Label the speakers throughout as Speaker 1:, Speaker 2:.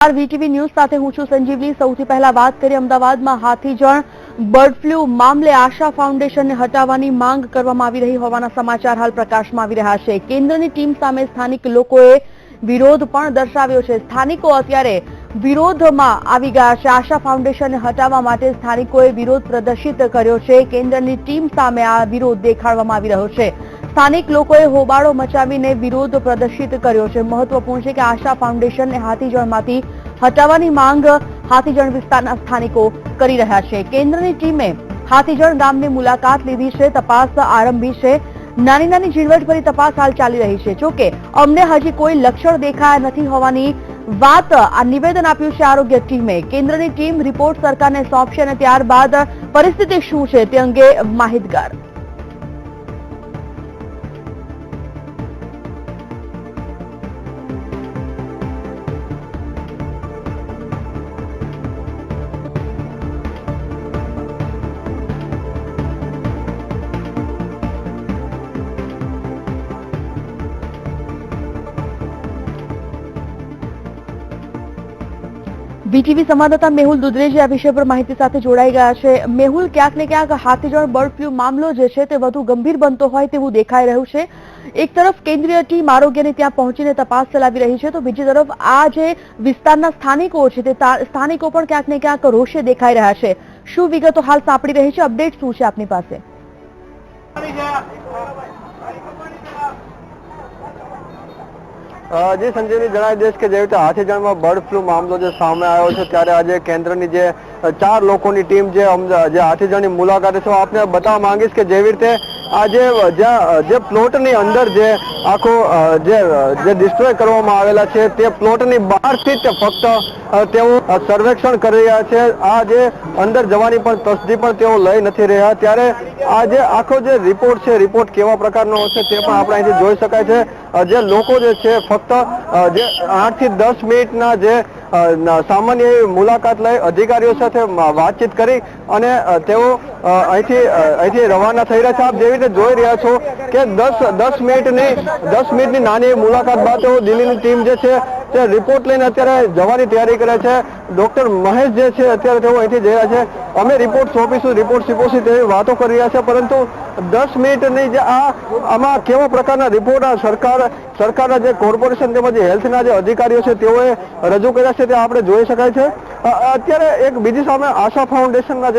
Speaker 1: VTV news સાથે હું છું સંજીવની। સૌથી પહેલા વાત કરીએ અમદાવાદમાં હાથીજણ બર્ડ ફ્લૂ મામલે આશા ફાઉન્ડેશનને હટાવવાની માંગ કરવામાં આવી રહી હોવાના સમાચાર હાલ પ્રકાશમાં આવી રહ્યા છે। કેન્દ્રની ટીમ સામે સ્થાનિક લોકોએ વિરોધ પણ દર્શાવ્યો છે। સ્થાનિકો અત્યારે વિરોધમાં આવી ગયા છે। આશા ફાઉન્ડેશનને હટાવવા માટે સ્થાનિકોએ વિરોધ પ્રદર્શિત કર્યો છે। કેન્દ્રની ટીમ સામે આ વિરોધ દેખાડવામાં આવી રહ્યો છે। સ્થાનિક લોકોએ હોબાળો મચાવીને વિરોધ પ્રદર્શિત કર્યો છે। મહત્વપૂર્ણ છે કે આશા ફાઉન્ડેશનને હાથીજણમાંથી હટાવવાની માંગ હાથીજણ વિસ્તારના સ્થાનિકો કરી રહ્યા છે। કેન્દ્રની ટીમે હાથીજણ ગામની મુલાકાત લીધી છે, તપાસ આરંભી છે। નાની નાની ઝીણવટભરી તપાસ હાલ ચાલી રહી છે। જોકે અમને હજી કોઈ લક્ષણ દેખાયા નથી હોવાની વાત આ નિવેદન આપ્યું છે આરોગ્ય ટીમે। કેન્દ્રની ટીમ રિપોર્ટ સરકારને સોંપશે અને ત્યારબાદ પરિસ્થિતિ શું છે તે અંગે માહિતગાર। વીટીવી સંવાદદાતા મેહુલ દુધરેજી આ વિષય પર માહિતી સાથે જોડાઈ ગયા છે। મેહુલ, ક્યાંક ને ક્યાંક હાથીજણ બર્ડ ફ્લૂ મામલો જે છે તે વધુ ગંભીર બનતો હોય તેવું દેખાઈ રહ્યું છે। એક તરફ કેન્દ્રીય ટીમ આરોગ્યની ત્યાં પહોંચીને તપાસ ચલાવી રહી છે, તો બીજી તરફ આ જે વિસ્તારના સ્થાનિકો છે તે સ્થાનિકો પણ ક્યાંક ને ક્યાંક રોષે દેખાઈ રહ્યા છે। શું વિગતો હાલ સાંપડી રહી છે? અપડેટ શું છે આપની પાસે?
Speaker 2: જી સંજીવની, જણાવી દઈશ કે જેવી રીતે હાથીજણમાં બર્ડ ફ્લૂ મામલો જે સામે આવ્યો છે ત્યારે આજે કેન્દ્રની જે 4 લોકોની ટીમ જે હાથીજણની મુલાકાતે છે, આપને બતાવવા માંગીશ કે જેવી રીતે આજે જે પ્લોટની અંદર જે આખો જે ડિસ્ટ્રોય કરવામાં આવેલા છે તે પ્લોટની બહારથી જ ફક્ત તેઓ સર્વેક્ષણ કરી રહ્યા છે। આ જે અંદર જવાની પણ તસદી પણ તેઓ લઈ નથી રહ્યા। ત્યારે આ જે આખો જે રિપોર્ટ છે, રિપોર્ટ કેવા પ્રકારનો હશે તે પણ આપણે અહીંથી જોઈ શકાય છે। જે લોકો જે છે ફક્ત જે 8 થી 10 મિનિટના જે સામાન્ય મુલાકાત લઈ અધિકારીઓ સાથે વાતચીત કરી અને તેઓ અહીંથી રવાના થઈ રહ્યા છે। આપ જેવી રીતે જોઈ રહ્યા છો કે 10 મિનિટની નાની મુલાકાત બાદ તેઓ દિલ્હીની ટીમ જે છે તે રિપોર્ટ લઈને અત્યારે જવાની તૈયારી કરે છે। ડોક્ટર મહેશ જે છે અત્યારે તેઓ અહીંથી જઈ રહ્યા છે। અમે રિપોર્ટ સોંપીશું, રિપોર્ટ શીખવશું તેવી વાતો કરી રહ્યા છે, પરંતુ 10 મિનિટની જે આમાં કેવા પ્રકારના રિપોર્ટ સરકારના જે કોર્પોરેશન તેમજ હેલ્થના જે અધિકારીઓ છે તેઓએ રજૂ કર્યા છે તે આપણે જોઈ શકાય છે। અત્યારે એક બીજી સામે આશા ફાઉન્ડેશનના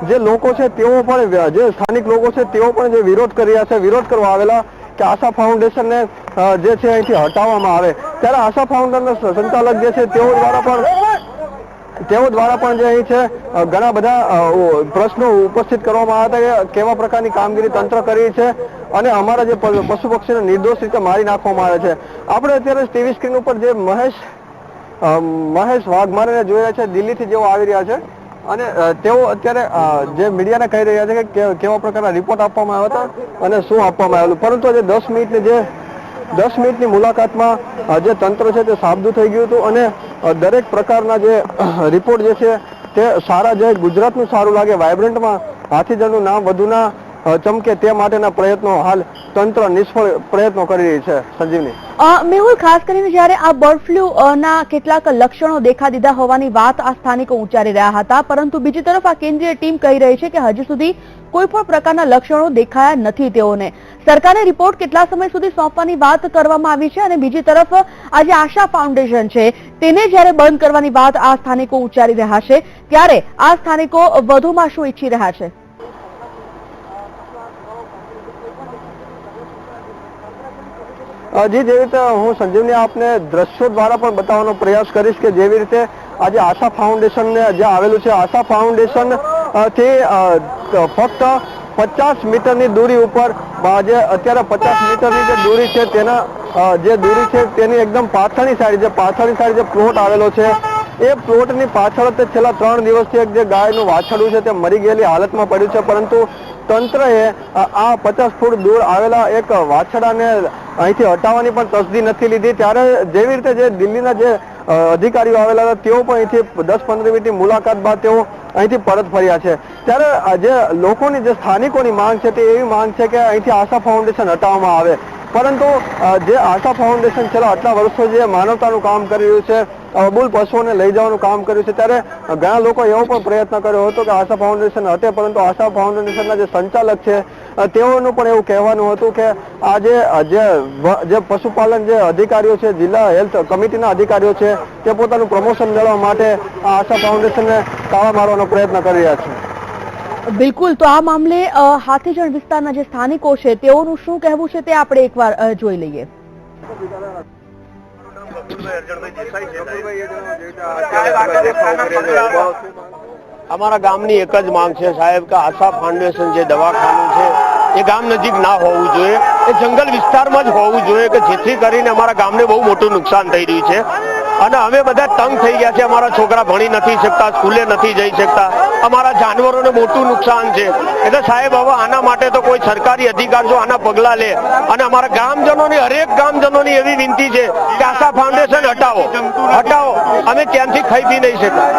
Speaker 2: જે લોકો છે તેઓ પણ જે સ્થાનિક લોકો છે તેઓ પણ જે વિરોધ કરી રહ્યા છે, વિરોધ કરવા આવેલા કે આશા ફાઉન્ડેશનને જે છે અહીંથી હટાવવામાં આવે। ત્યારે આશા ફાઉન્ડેશનના સંચાલક જે છે તેઓ દ્વારા પણ જે અહીં છે ઘણા બધા પ્રશ્નો ઉપસ્થિત કરવામાં આવ્યા હતા કે કેવા પ્રકારની કામગીરી તંત્ર કરી છે અને અમારા જે પશુ પક્ષીને નિર્દોષ રીતે મારી નાખવામાં આવે છે। આપણે અત્યારે ટીવી સ્ક્રીન ઉપર જે મહેશ વાઘમારેને જોઈ રહ્યા છે, દિલ્હીથી જેઓ આવી રહ્યા છે અને તેઓ અત્યારે જે મીડિયાને કહી રહ્યા છે કે કેવા પ્રકારના રિપોર્ટ આપવામાં આવ્યા હતા અને શું આપવામાં આવેલું, પરંતુ આજે 10 મિનિટની મુલાકાતમાં જે તંત્ર છે તે સાબદું થઈ ગયું હતું અને દરેક પ્રકારના જે રિપોર્ટ જે છે તે સારા, જે ગુજરાતનું સારું લાગે, વાઇબ્રન્ટમાં હાથીજણનું નામ વધુ ના ચમકે તે માટેના પ્રયત્નો હાલ તંત્ર નિષ્ફળ પ્રયત્નો કરી રહી છે। સંજીવની,
Speaker 1: મેહુલ, ખાસ કરીને જ્યારે આ બર્ડ ફ્લૂ ના કેટલાક લક્ષણો દેખા દીધા હોવાની વાત આ સ્થાનિકો ઉચ્ચારી રહ્યા હતા, પરંતુ બીજી તરફ આ કેન્દ્રીય ટીમ કહી રહી છે કે હજી સુધી કોઈ પણ પ્રકારના લક્ષણો દેખાયા નથી તેઓને। સરકારને રિપોર્ટ કેટલા સમય સુધી સોંપવાની વાત કરવામાં આવી છે અને બીજી તરફ આ જે આશા ફાઉન્ડેશન છે તેને જ્યારે બંધ કરવાની વાત આ સ્થાનિકો ઉચ્ચારી રહ્યા છે, ત્યારે આ સ્થાનિકો વધુમાં શું ઈચ્છી રહ્યા છે?
Speaker 2: જી, જેવી રીતે હું સંજીવની આપને દ્રશ્યો દ્વારા પણ બતાવવાનો પ્રયાસ કરીશ કે જેવી રીતે આજે આશા ફાઉન્ડેશનને જે આવેલું છે, આશા ફાઉન્ડેશન થી ફક્ત 50 મીટરની દૂરી ઉપર જે અત્યારે 50 મીટરની જે દૂરી છે તેના જે દૂરી છે તેની એકદમ પાછળની સાઈડ જે પ્લોટ આવેલો છે એ પ્લોટની પાછળ તે છેલ્લા 3 દિવસથી એક જે ગાયનું વાછરડું છે તે મરી ગયેલી હાલતમાં પડ્યું છે, પરંતુ તંત્રએ આ 50 ફૂટ દૂર આવેલા એક વાછરડાને અહીંથી હટાવવાની પણ તસદી નથી લીધી। ત્યારે જેવી રીતે જે દિલ્હીના જે અધિકારીઓ આવેલા હતા તેઓ પણ અહીંથી 10-15 મિનિટની મુલાકાત બાદ તેઓ અહીંથી પરત ફર્યા છે। ત્યારે જે લોકોની, જે સ્થાનિકોની માંગ છે તે એવી માંગ છે કે અહીંથી આશા ફાઉન્ડેશન હટાવવામાં આવે। પરંતુ જે આશા ફાઉન્ડેશન છેલ્લા આટલા વર્ષો જે માનવતાનું કામ કરી રહ્યું છે, અબોલ પશુઓને લઈ જવાનું કામ કર્યું છે, ત્યારે ઘણા લોકો એવો પણ પ્રયત્ન કર્યો હતો કે આશા ફાઉન્ડેશન હટે, પરંતુ આશા ફાઉન્ડેશનના જે સંચાલક છે તેઓનું પણ એવું કહેવાનું હતું કે આજે જે પશુપાલન જે અધિકારીઓ છે, જિલ્લા હેલ્થ કમિટીના અધિકારીઓ છે, તે પોતાનું પ્રમોશન મેળવવા માટે આ આશા ફાઉન્ડેશનને તાળા મારવાનો પ્રયત્ન કરી રહ્યા છે.
Speaker 1: બિલકુલ, તો આ મામલે હાથીજણ વિસ્તારના જે સ્થાનિકો છે તેઓનું શું કહેવું છે તે આપણે એકવાર જોઈ લઈએ.
Speaker 3: અમારા ગામની એક જ માંગ છે સાહેબ કે આશા ફાઉન્ડેશન જે દવાખાનું છે એ ગામ નજીક ના હોવું જોઈએ, એ જંગલ વિસ્તારમાં જ હોવું જોઈએ કે જેથી કરીને અમારા ગામને બહુ મોટું નુકસાન થઈ રહ્યું છે અને અમે બધા તંગ થઈ ગયા છે. અમારા છોકરા ભણી નથી શકતા, સ્કૂલે નથી જઈ શકતા, અમારા જાનવરોને મોટું નુકસાન છે. એટલે સાહેબ હવે આના માટે તો કોઈ સરકારી અધિકાર જો આના પગલાં લે અને અમારા ગામજનોની હરેક ગામજનોની એવી વિનંતી છે કે આશા ફાઉન્ડેશન હટાવો, અમે ત્યાંથી ખાઈ પી નહીં શકતા.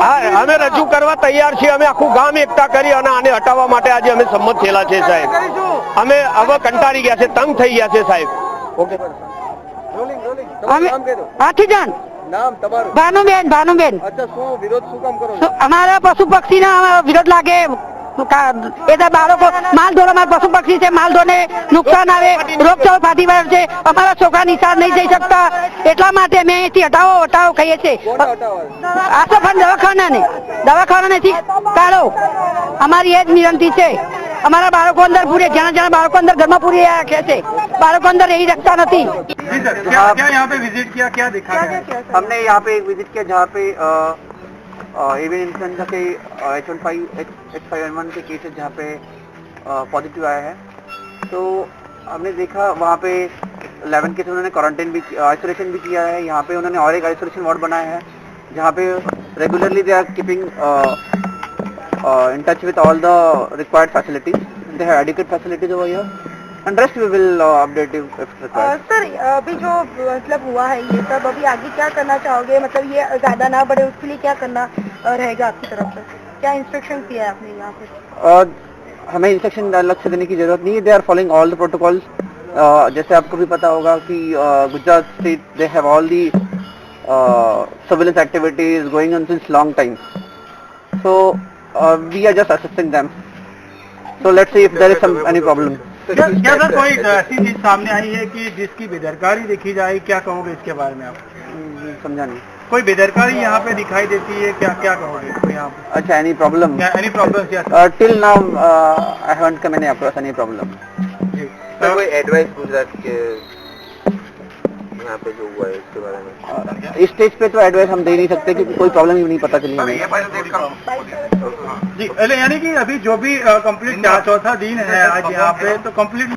Speaker 3: હા, અમે રજૂ કરવા તૈયાર છીએ. અમે આખું ગામ એકઠા કરી અને આને હટાવવા માટે આજે અમે સંમત થયેલા છે સાહેબ. અમે હવે કંટાળી ગયા છે, તંગ થઈ ગયા છે સાહેબ. ઓકે,
Speaker 4: હાથીજણ
Speaker 2: નામ તમારું?
Speaker 4: ભાનુબેન.
Speaker 2: અચ્છા, શું વિરોધ શું કામ કરો?
Speaker 4: અમારા પશુ પક્ષી ના વિરોધ લાગે, એ તો બાળકો માલઢોર, અમારા પશુ પક્ષી છે, માલઢોરને નુકસાન આવે, રોગચાળો ફાટી વળે છે, અમારા છોકરા નિશાળ નહીં જઈ શકતા, એટલા માટે અમે અહીંથી હટાવો કહીએ છીએ. આશા ફંડ દવાખાનાથી કાઢો, અમારી એ જ વિનંતી છે. हमारा बालकों अंदर पूरे जना बालकों अंदर घर में पूरी रखे थे, बालकों अंदर यही रखता नहीं।
Speaker 2: क्या यहाँ पे विजिट किया, क्या देखा? हमने यहाँ पे विजिट किया जहाँ पे एवियन इन्फ्लुएंजा के H1N1 के केसेस जहाँ पे पॉजिटिव आया है, तो हमने देखा वहाँ पे 11 केस उन्होंने क्वारंटाइन भी, आइसोलेशन भी किया है। यहाँ पे उन्होंने और एक आइसोलेशन वार्ड बनाया है जहाँ पे regularly they are keeping in touch with all the required facilities. They have adequate facilities over here, and rest we will update you if required.
Speaker 1: Sir, अभी जो मतलब हुआ है ये सब, अभी आगे क्या करना चाहोगे? मतलब ये ज्यादा ना बढ़े उसके लिए क्या करना रहेगा आपकी तरफ से? क्या इंस्ट्रक्शन दिया है आपने यहाँ पे?
Speaker 2: हमें इंस्ट्रक्शन अलग से देने की जरूरत नहीं है. They are following all the protocols. जैसे आपको भी पता होगा कि Gujarat state they have all the surveillance activities going on since long time. So we are just assisting them. So let's see if there is any problem.
Speaker 5: क्या sir कोई ऐसी चीज सामने आई है कि जिसकी बेदरकारी देखी जाए, क्या कहोगे इसके बारे में आप?
Speaker 2: समझा नहीं.
Speaker 5: कोई बेदरकारी यहाँ पे दिखाई देती है, क्या क्या कहोगे इसको यहाँ पे?
Speaker 2: अच्छा, any problem?
Speaker 5: Any problem?
Speaker 2: Till now I haven't come across any problem.
Speaker 5: Sir
Speaker 2: कोई एडवाइस गुजरात के यहाँ पे जो हुआ है इसके बारे में? इस स्टेज पे तो एडवाइस हम दे नहीं सकते क्योंकि कोई प्रॉब्लम ही नहीं पता चली हमें.
Speaker 5: जी, यानी कि अभी जो भी कंप्लीट चौथा दिन है आज यहाँ पे, तो कंप्लीट.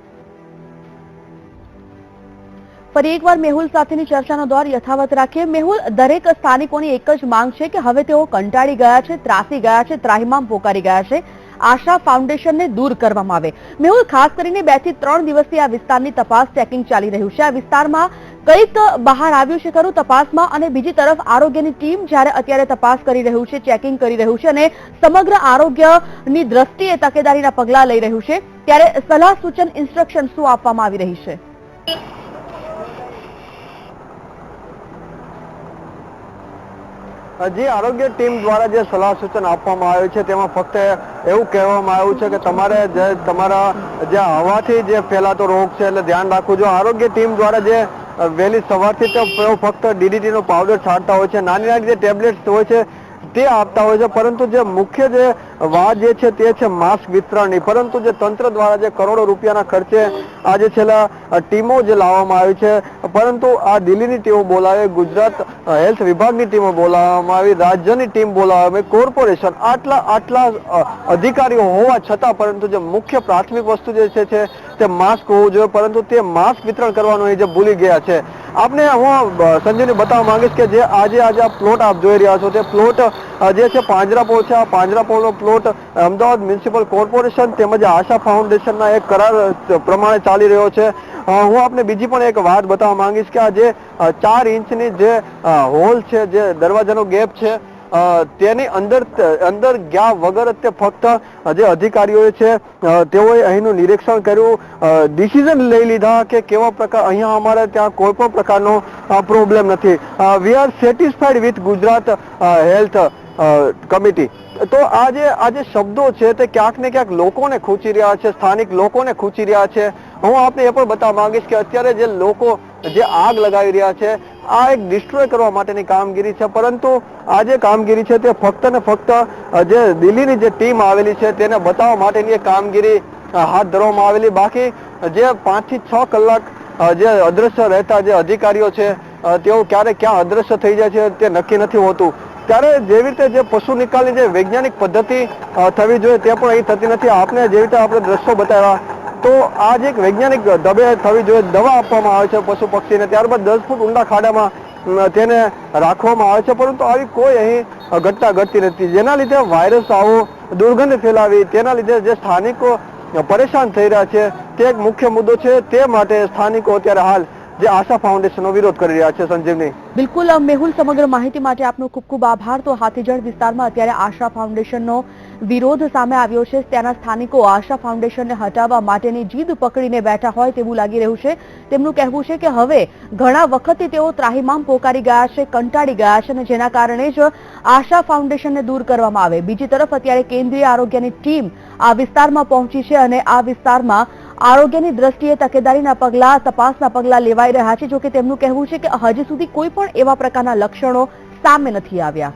Speaker 1: ફરી એકવાર મેહુલ સાથેની ચર્ચાનો દોર યથાવત રાખીએ. મેહુલ, દરેક સ્થાનિકોની એક જ માંગ છે કે હવે તેઓ કંટાળી ગયા છે, ત્રાસી ગયા છે, ત્રાહિમામ પોકારી ગયા છે. આશા ફાઉન્ડેશનને દૂર કરવામાં આવે. મેહુલ, ખાસ કરીને 2 થી 3 દિવસથી આ વિસ્તારની તપાસ ચેકિંગ ચાલી રહ્યું છે. આ વિસ્તારમાં કંઈક બહાર આવ્યું છે ખરું તપાસમાં? અને બીજી તરફ આરોગ્યની ટીમ જ્યારે અત્યારે તપાસ કરી રહ્યું છે, ચેકિંગ કરી રહ્યું છે અને સમગ્ર આરોગ્યની દ્રષ્ટિએ તકેદારીના પગલાં લઈ રહ્યું છે, ત્યારે સલાહ સૂચન ઇન્સ્ટ્રક્શન શું આપવામાં આવી રહી છે?
Speaker 2: જે આરોગ્ય ટીમ દ્વારા જે સલાહ સૂચન આપવામાં આવ્યું છે તેમાં ફક્ત એવું કહેવામાં આવ્યું છે કે તમારે જે તમારા જે હવાથી જે ફેલાતો રોગ છે એટલે ધ્યાન રાખવું જોઈએ. આરોગ્ય ટીમ દ્વારા જે વહેલી સવારથી તેઓ ફક્ત DDT નો પાવડર છાંટતા હોય છે, નાની નાની જે ટેબ્લેટ્સ હોય છે તે આપતા હોય છે, પરંતુ જે મુખ્ય જે વાત જે છે તે છે માસ્ક વિતરણની. પરંતુ જે તંત્ર દ્વારા જે કરોડો રૂપિયાના ખર્ચે આજે છેલ્લા ટીમો જે લાવવામાં આવી છે, પરંતુ આ દિલ્હીની ટીમો બોલાવી, ગુજરાત હેલ્થ વિભાગની ટીમો બોલાવવામાં આવી, રાજ્યની ટીમ બોલાવવામાં આવી, કોર્પોરેશન, આટલા અધિકારીઓ હોવા છતાં પરંતુ જે મુખ્ય પ્રાથમિક વસ્તુ જે છે તે માસ્ક હોવું જોઈએ, પરંતુ તે માસ્ક વિતરણ કરવાનું એ જે ભૂલી ગયા છે. આપને હું સંજયને બતાવવા માંગીશ કે જે આજે આ પ્લોટ આપ જોઈ રહ્યા છો તે પ્લોટ જે છે પાંજરાપોળ છે. આ પાંજરાપોળનો પ્લોટ અમદાવાદ મ્યુનિસિપલ કોર્પોરેશન તેમજ આશા ફાઉન્ડેશનના એક કરાર પ્રમાણે ચાલી રહ્યો છે. હું આપને બીજી પણ એક વાત બતાવવા માંગીશ કે આ જે 4 ઇંચની જે હોલ છે, જે દરવાજાનો ગેપ છે, તેની અંદર ગયા વગર તે ફક્ત જે અધિકારીઓ છે તેઓએ અહીંનું નિરીક્ષણ કર્યું, ડિસિઝન લઈ લીધા કે કેવા પ્રકાર અહીંયા અમારે ત્યાં કોઈ પણ પ્રકારનો પ્રોબ્લેમ નથી. We are satisfied with Gujarat health committee. તો આ જે શબ્દો છે તે ક્યાંક ને ક્યાંક લોકોને ખૂંચી રહ્યા છે, સ્થાનિક લોકોને ખૂંચી રહ્યા છે. હું આપને એ પણ બતાવવા માંગીશ કે અત્યારે જે લોકો જે આગ લગાવી રહ્યા છે આ એક ડિસ્ટ્રોય કરવા માટેની કામગીરી છે, પરંતુ આ જે કામગીરી છે તે ફક્ત ને ફક્ત જે દિલ્હીની જે ટીમ આવેલી છે તેને બતાવવા માટેની એક કામગીરી હાથ ધરવામાં આવેલી. બાકી જે 5 થી 6 કલાક જે અદ્રશ્ય રહેતા જે અધિકારીઓ છે તેઓ ક્યારે ક્યાં અદ્રશ્ય થઈ જાય છે તે નક્કી નથી હોતું. ત્યારે જેવી રીતે જે પશુ નિકાલની જે વૈજ્ઞાનિક પદ્ધતિ થવી જોઈએ તે પણ અહીં થતી નથી. આપને જેવી રીતે આપણે દ્રશ્યો બતાવ્યા તો આ જે એક વૈજ્ઞાનિક ઢબે થવી જોઈએ, દવા આપવામાં આવે છે પશુ પક્ષીને, ત્યારબાદ 10 ફૂટ ઊંડા ખાડામાં તેને રાખવામાં આવે છે, પરંતુ આવી કોઈ અહીં ઘટના ઘટતી નથી, જેના લીધે વાયરસ આવો દુર્ગંધ ફેલાવી, તેના લીધે જે સ્થાનિકો પરેશાન થઈ રહ્યા છે તે એક મુખ્ય મુદ્દો છે. તે માટે સ્થાનિકો અત્યારે હાલ જે આશા ફાઉન્ડેશનનો વિરોધ કરી રહ્યા છે. સંજીવની.
Speaker 1: બિલકુલ મેહુલ, સમગ્ર માહિતી માટે આપનો ખૂબ ખૂબ આભાર. તો હાથીજણ વિસ્તારમાં અત્યારે આશા ફાઉન્ડેશનનો વિરોધ સામે આવ્યો છે. ત્યાંના સ્થાનિકો આશા ફાઉન્ડેશનને હટાવવા માટેની જીદ પકડીને બેઠા હોય તેવું લાગી રહ્યું છે. તેમનું કહેવું છે કે હવે ઘણા વખતથી તેઓ ત્રાહિમામ પોકારી ગયા છે, કંટાળી ગયા છે અને જેના કારણે જ આશા ફાઉન્ડેશનને દૂર કરવામાં આવે. બીજી તરફ અત્યારે કેન્દ્રીય આરોગ્યની ટીમ આ વિસ્તારમાં પહોંચી છે અને આ વિસ્તારમાં આરોગ્યની દ્રષ્ટિએ તકેદારીના પગલાં, તપાસના પગલાં લેવાઈ રહ્યા છે. જોકે તેમનું કહેવું છે કે હજી સુધી કોઈ પણ એવા પ્રકારના લક્ષણો સામે નથી આવ્યા.